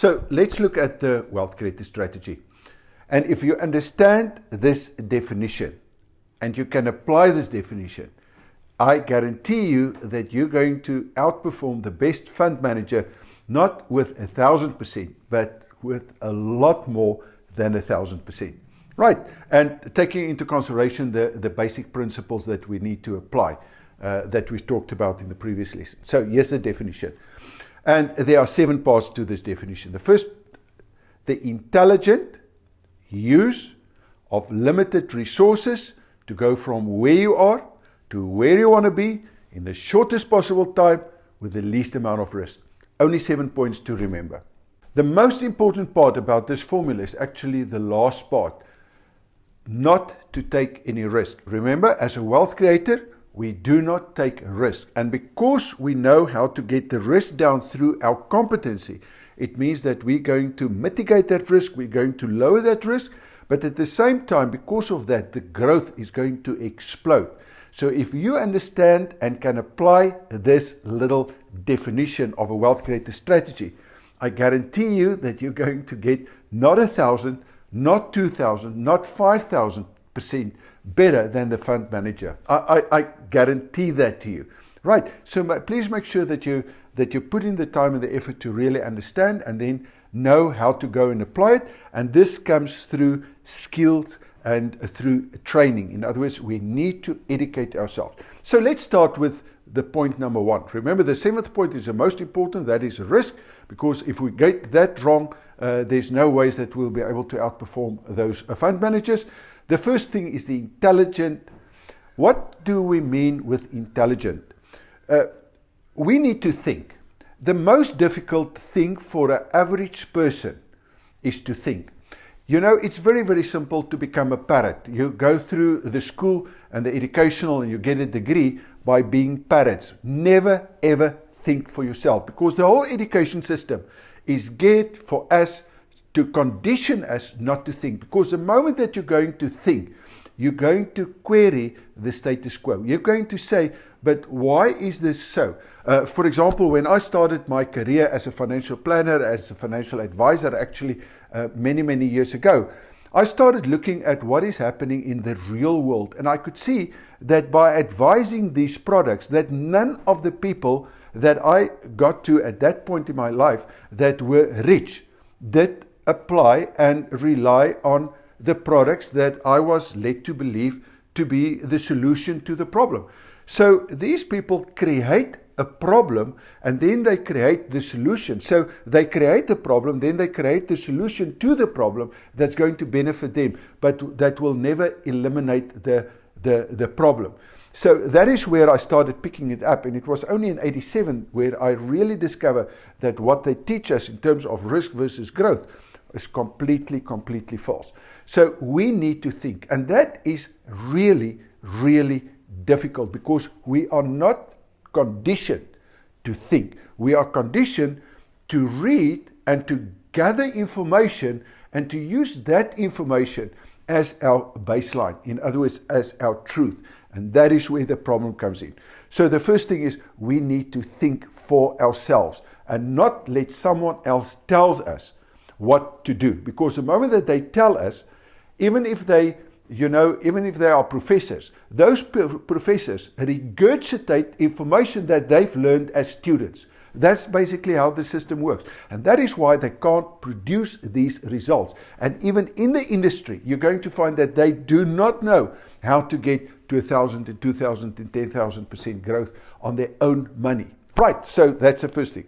So let's look at the wealth creator strategy. And if you understand this definition and you can apply this definition, I guarantee you that you're going to outperform the best fund manager, not with 1,000%, but with a lot more than 1,000%. Right, and taking into consideration the basic principles that we need to apply, that we talked about in the previous lesson. So here's the definition. And there are 7 parts to this definition. The first, the intelligent use of limited resources to go from where you are to where you want to be in the shortest possible time with the least amount of risk. Only 7 points to remember. The most important part about this formula is actually the last part, not to take any risk. Remember, as a wealth creator, we do not take risk. And because we know how to get the risk down through our competency, it means that we're going to mitigate that risk, we're going to lower that risk, but at the same time, because of that, the growth is going to explode. So if you understand and can apply this little definition of a wealth creator strategy, I guarantee you that you're going to get not 1,000, not 2,000, not 5,000% better than the fund manager. I guarantee that to you. Right, so please make sure that you put in the time and the effort to really understand and then know how to go and apply it. And this comes through skills and through training. In other words, we need to educate ourselves. So let's start with the point number 1. Remember, the 7th point is the most important, that is risk, because if we get that wrong, there's no ways that we'll be able to outperform those fund managers. The first thing is the intelligent. What do we mean with intelligent? We need to think. The most difficult thing for an average person is to think. You know, it's very, very simple to become a parrot. You go through the school and the educational and you get a degree by being parrots. Never, ever think for yourself, because the whole education system is geared for us to condition us not to think. Because the moment that you're going to think, you're going to query the status quo. You're going to say, but why is this so? For example, when I started my career as a financial planner, as a financial advisor, actually many, many years ago, I started looking at what is happening in the real world. And I could see that by advising these products, that none of the people that I got to at that point in my life that were rich did apply and rely on the products that I was led to believe to be the solution to the problem. So these people create a problem and then they create the solution. So they create the problem, then they create the solution to the problem that's going to benefit them, but that will never eliminate the problem. So that is where I started picking it up, and it was only in 87 where I really discovered that what they teach us in terms of risk versus growth is completely false. So we need to think, and that is really, really difficult because we are not conditioned to think. We are conditioned to read and to gather information and to use that information as our baseline, in other words, as our truth. And that is where the problem comes in. So the first thing is we need to think for ourselves and not let someone else tells us what to do. Because the moment that they tell us, even if they are professors, those professors regurgitate information that they've learned as students. That's basically how the system works. And that is why they can't produce these results. And even in the industry, you're going to find that they do not know how to get to 1,000 and 2,000 and 10,000% growth on their own money. Right, so that's the first thing.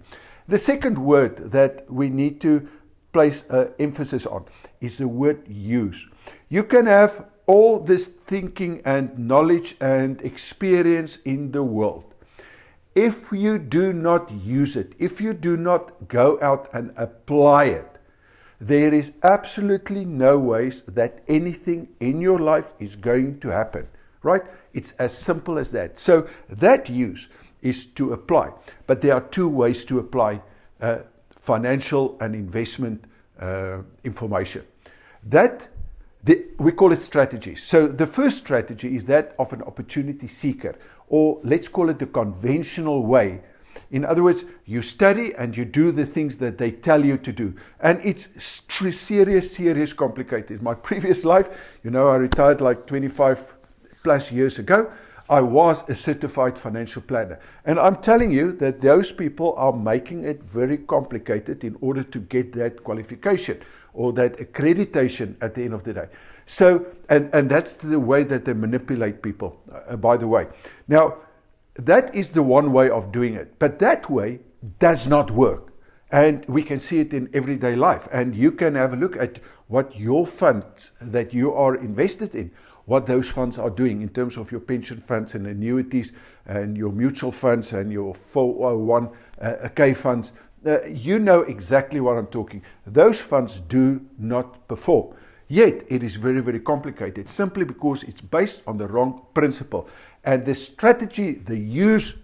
The second word that we need to place emphasis on is the word use. You can have all this thinking and knowledge and experience in the world. If you do not use it, if you do not go out and apply it, there is absolutely no ways that anything in your life is going to happen, right? It's as simple as that. So that use is to apply. But there are two ways to apply financial and investment information. We call it strategies. So the first strategy is that of an opportunity seeker, or let's call it the conventional way, In other words, you study and you do the things that they tell you to do. And it's serious complicated. My previous life, I retired like 25 plus years ago. I was a certified financial planner. And I'm telling you that those people are making it very complicated in order to get that qualification or that accreditation at the end of the day. So, and that's the way that they manipulate people, by the way. Now, that is the one way of doing it. But that way does not work. And we can see it in everyday life. And you can have a look at what your funds that you are invested in, what those funds are doing in terms of your pension funds and annuities and your mutual funds and your 401k funds. You know exactly what I'm talking. Those funds do not perform. Yet it is very complicated simply because it's based on the wrong principle. And the strategy they use,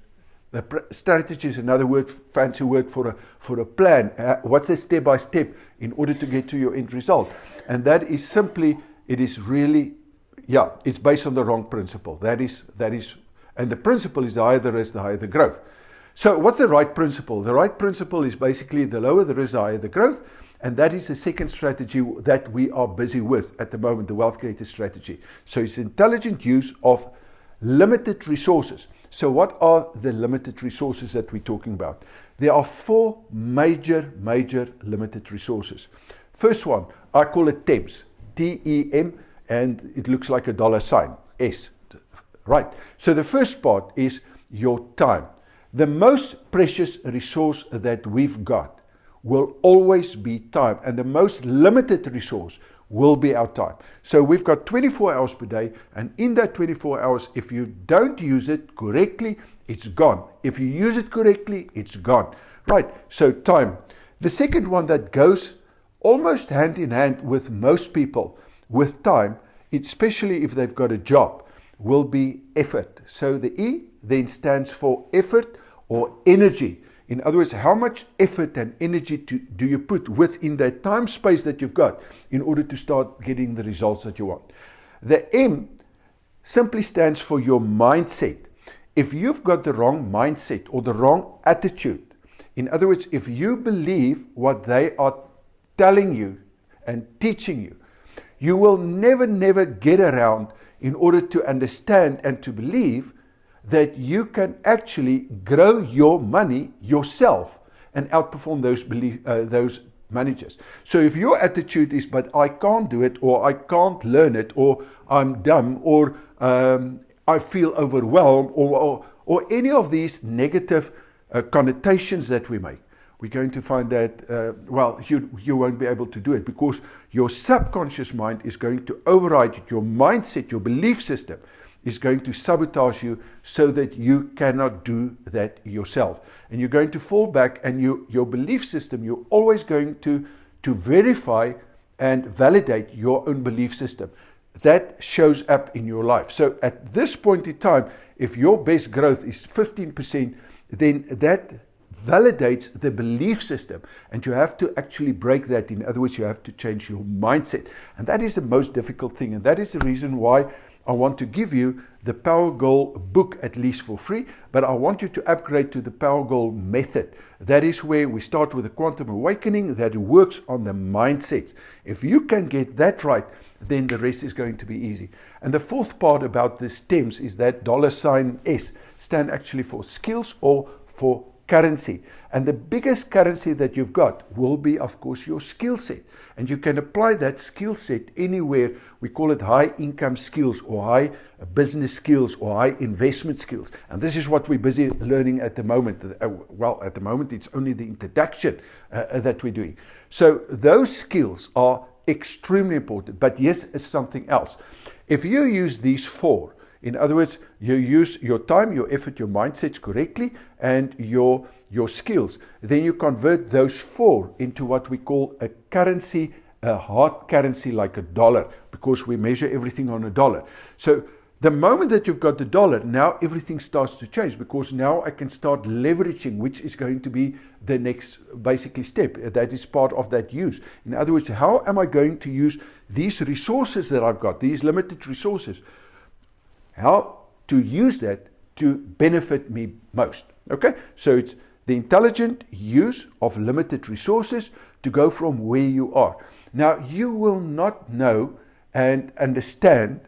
strategy is another word, fancy word for a plan. What's the step by step in order to get to your end result? And that is simply, it is really, it's based on the wrong principle. That is, and the principle is the higher the risk, the higher the growth. So what's the right principle? The right principle is basically the lower the risk, the higher the growth. And that is the second strategy that we are busy with at the moment, the wealth creator strategy. So it's intelligent use of limited resources. So what are the limited resources that we're talking about? There are four major limited resources. First one, I call it TEMS, T-E-M, and it looks like a dollar sign, S. Right. So the first part is your time. The most precious resource that we've got will always be time, and the most limited resource will be our time. So we've got 24 hours per day, and in that 24 hours, if you don't use it correctly, it's gone. If you use it correctly, it's gone. Right, so time. The second one that goes almost hand in hand with most people with time, especially if they've got a job, will be effort. So the E then stands for effort or energy. In other words, how much effort and energy do you put within that time space that you've got in order to start getting the results that you want? The M simply stands for your mindset. If you've got the wrong mindset or the wrong attitude, in other words, if you believe what they are telling you and teaching you, you will never get around in order to understand and to believe that you can actually grow your money yourself and outperform those managers. So if your attitude is, but I can't do it, or I can't learn it, or I'm dumb, or I feel overwhelmed, or any of these negative connotations that we make, we're going to find that, you won't be able to do it because your subconscious mind is going to override your mindset, your belief system is going to sabotage you so that you cannot do that yourself. And you're going to fall back, and your belief system, you're always going to verify and validate your own belief system. That shows up in your life. So at this point in time, if your best growth is 15%, then that validates the belief system, and you have to actually break that. In other words, you have to change your mindset, and that is the most difficult thing, and that is the reason why I want to give you the Power Goal book at least for free, but I want you to upgrade to the Power Goal method. That is where we start with the Quantum Awakening that works on the mindsets. If you can get that right, then the rest is going to be easy. And the fourth part about the stems is that $S stand actually for skills or for currency. And the biggest currency that you've got will be, of course, your skill set. And you can apply that skill set anywhere. We call it high income skills or high business skills or high investment skills. And this is what we're busy learning at the moment. At the moment, it's only the introduction that we're doing. So those skills are extremely important. But yes, it's something else. If you use these four, in other words, you use your time, your effort, your mindsets correctly, and your skills, then you convert those four into what we call a currency, a hard currency like a dollar, because we measure everything on a dollar. So the moment that you've got the dollar, now everything starts to change, because now I can start leveraging, which is going to be the next basically step. That is part of that use. In other words, how am I going to use these resources that I've got, these limited resources? How to use that to benefit me most. Okay, so it's the intelligent use of limited resources to go from where you are. Now, you will not know and understand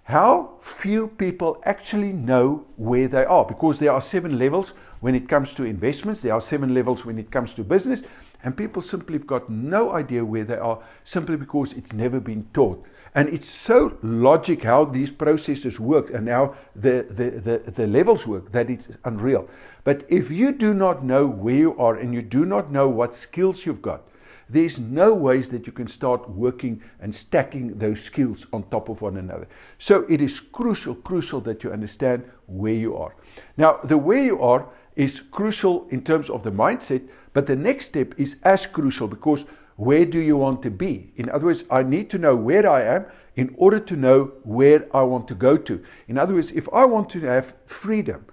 how few people actually know where they are, because there are 7 levels when it comes to investments, there are 7 levels when it comes to business, and people simply have got no idea where they are simply because it's never been taught. And it's so logic how these processes work and how the levels work that it's unreal. But if you do not know where you are and you do not know what skills you've got, there's no ways that you can start working and stacking those skills on top of one another. So it is crucial that you understand where you are. Now, the where you are is crucial in terms of the mindset, but the next step is as crucial, because where do you want to be? In other words, I need to know where I am in order to know where I want to go to. In other words, if I want to have freedom,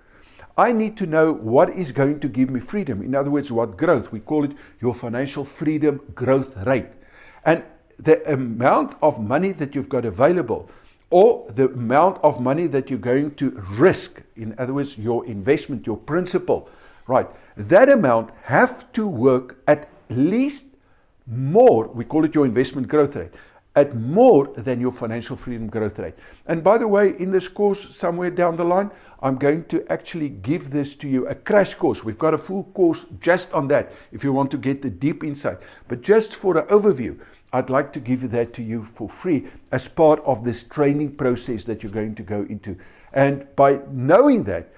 I need to know what is going to give me freedom. In other words, what growth? We call it your financial freedom growth rate. And the amount of money that you've got available, or the amount of money that you're going to risk, in other words, your investment, your principal, right? That amount have to work at least more, we call it your investment growth rate, at more than your financial freedom growth rate. And by the way, in this course, somewhere down the line, I'm going to actually give this to you, a crash course. We've got a full course just on that, if you want to get the deep insight. But just for an overview, I'd like to give that to you for free as part of this training process that you're going to go into. And by knowing that,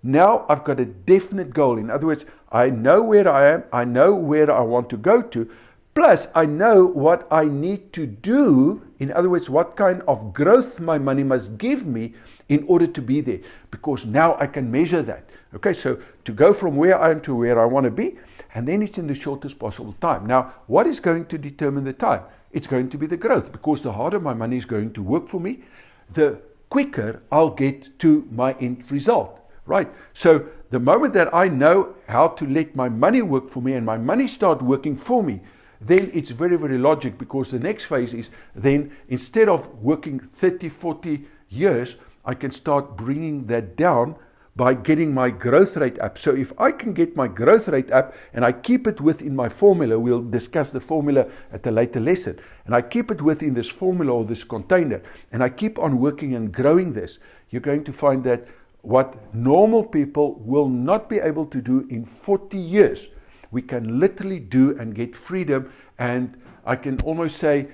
now I've got a definite goal. In other words, I know where I am, I know where I want to go to, plus I know what I need to do. In other words, what kind of growth my money must give me in order to be there, because now I can measure that. Okay, so to go from where I am to where I want to be, and then it's in the shortest possible time. Now, what is going to determine the time? It's going to be the growth, because the harder my money is going to work for me, the quicker I'll get to my end result, right? So the moment that I know how to let my money work for me and my money start working for me, then it's very logic, because the next phase is then, instead of working 30, 40 years, I can start bringing that down by getting my growth rate up. So if I can get my growth rate up and I keep it within my formula, we'll discuss the formula at a later lesson, and I keep it within this formula or this container, and I keep on working and growing this, you're going to find that what normal people will not be able to do in 40 years, we can literally do and get freedom. And I can almost say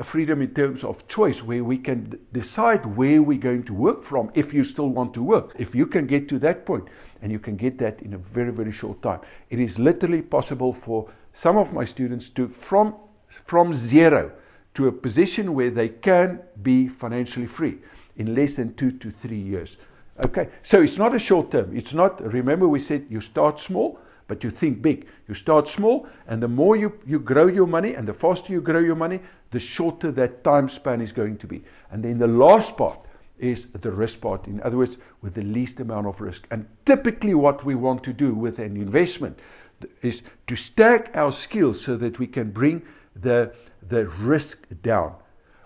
freedom in terms of choice, where we can decide where we're going to work from if you still want to work. If you can get to that point, and you can get that in a very short time, it is literally possible for some of my students to from zero to a position where they can be financially free in less than 2 to 3 years. Okay, so it's not a short term. It's not, remember we said you start small, but you think big. You start small, and the more you grow your money, and the faster you grow your money, the shorter that time span is going to be. And then the last part is the risk part. In other words, with the least amount of risk. And typically what we want to do with an investment is to stack our skills so that we can bring the risk down.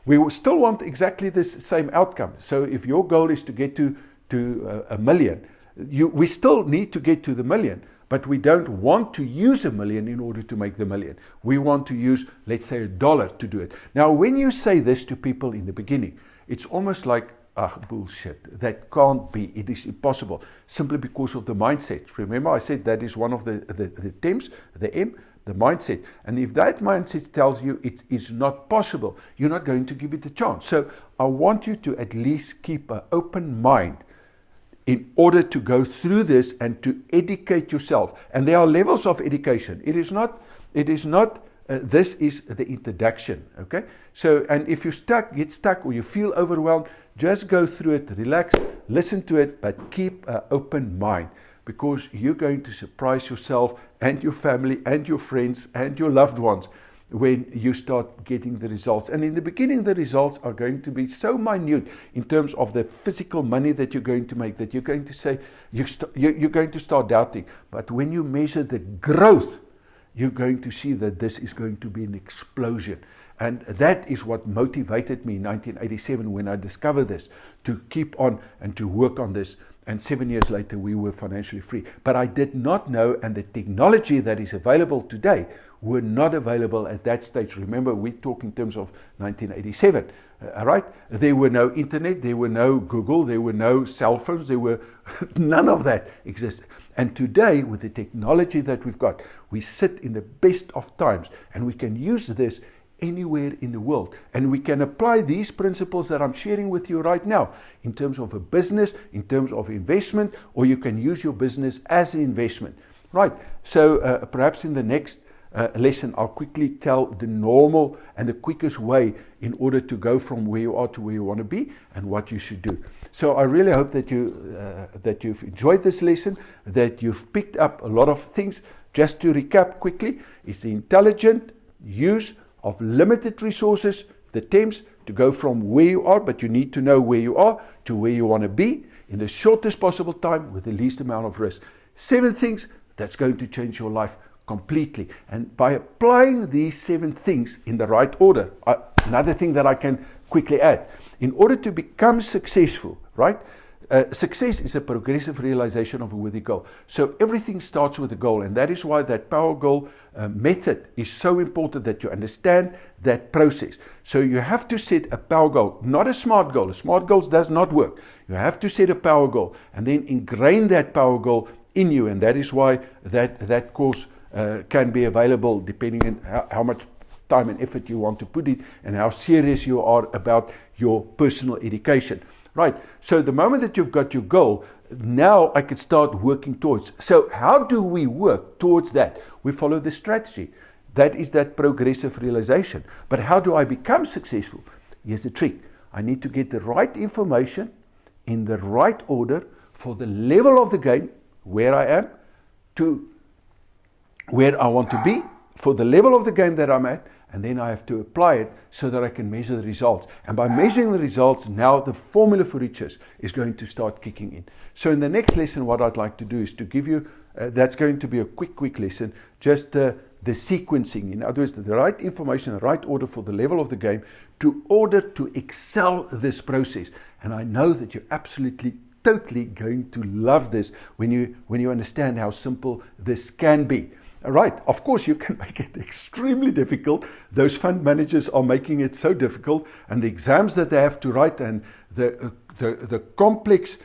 We will still want exactly the same outcome. So if your goal is to get to $1 million, we still need to get to the $1 million. But we don't want to use $1 million in order to make the $1 million. We want to use, let's say, $1 to do it. Now, when you say this to people in the beginning, it's almost like, bullshit. That can't be. It is impossible. Simply because of the mindset. Remember, I said that is one of the T's, the M, the mindset. And if that mindset tells you it is not possible, you're not going to give it a chance. So I want you to at least keep an open mind in order to go through this and to educate yourself. And there are levels of education. It is not, this is the introduction, okay? So, and if you get stuck, or you feel overwhelmed, just go through it, relax, listen to it, but keep an open mind, because you're going to surprise yourself and your family and your friends and your loved ones when you start getting the results. And in the beginning, the results are going to be so minute in terms of the physical money that you're going to make, that you're going to say, you're going to start doubting. But when you measure the growth, you're going to see that this is going to be an explosion. And that is what motivated me in 1987 when I discovered this, to keep on and to work on this And 7 years later, we were financially free. But I did not know, and the technology that is available today were not available at that stage. Remember, we talk in terms of 1987, right? There were no internet, there were no Google, there were no cell phones, there were none of that existed. And today, with the technology that we've got, we sit in the best of times, and we can use this anywhere in the world. And we can apply these principles that I'm sharing with you right now in terms of a business, in terms of investment, or you can use your business as an investment. Right, so perhaps in the next lesson, I'll quickly tell the normal and the quickest way in order to go from where you are to where you want to be and what you should do. So I really hope that you've enjoyed this lesson, that you've picked up a lot of things. Just to recap quickly, it's the intelligent use of limited resources, the attempts to go from where you are, but you need to know where you are, to where you want to be in the shortest possible time with the least amount of risk. 7 things that's going to change your life completely. And by applying these 7 things in the right order, another thing that I can quickly add, in order to become successful, right? Success is a progressive realization of a worthy goal. So everything starts with a goal, and that is why that power goal method is so important, that you understand that process. So you have to set a power goal, not a smart goal. A smart goal does not work. You have to set a power goal and then ingrain that power goal in you, and that is why that course can be available depending on how much time and effort you want to put it and how serious you are about your personal education. Right, so the moment that you've got your goal, now I can start working towards. So how do we work towards that? We follow the strategy. That is that progressive realization. But how do I become successful? Here's the trick. I need to get the right information in the right order for the level of the game, where I am, to where I want to be, for the level of the game that I'm at, and then I have to apply it so that I can measure the results. And by measuring the results, now the formula for riches is going to start kicking in. So in the next lesson, what I'd like to do is to give you, that's going to be a quick lesson, just the sequencing. In other words, the right information, the right order for the level of the game, to order to excel this process. And I know that you're absolutely, totally going to love this when you understand how simple this can be. Right, of course you can make it extremely difficult. Those fund managers are making it so difficult, and the exams that they have to write and the complex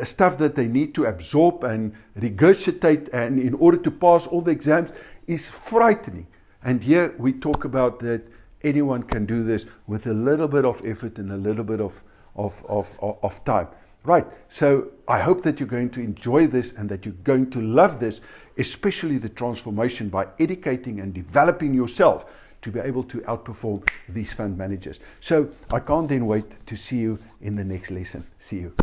stuff that they need to absorb and regurgitate and in order to pass all the exams is frightening. And here we talk about that anyone can do this with a little bit of effort and a little bit of time. Right, so I hope that you're going to enjoy this and that you're going to love this, especially the transformation by educating and developing yourself to be able to outperform these fund managers. So I can't then wait to see you in the next lesson. See you.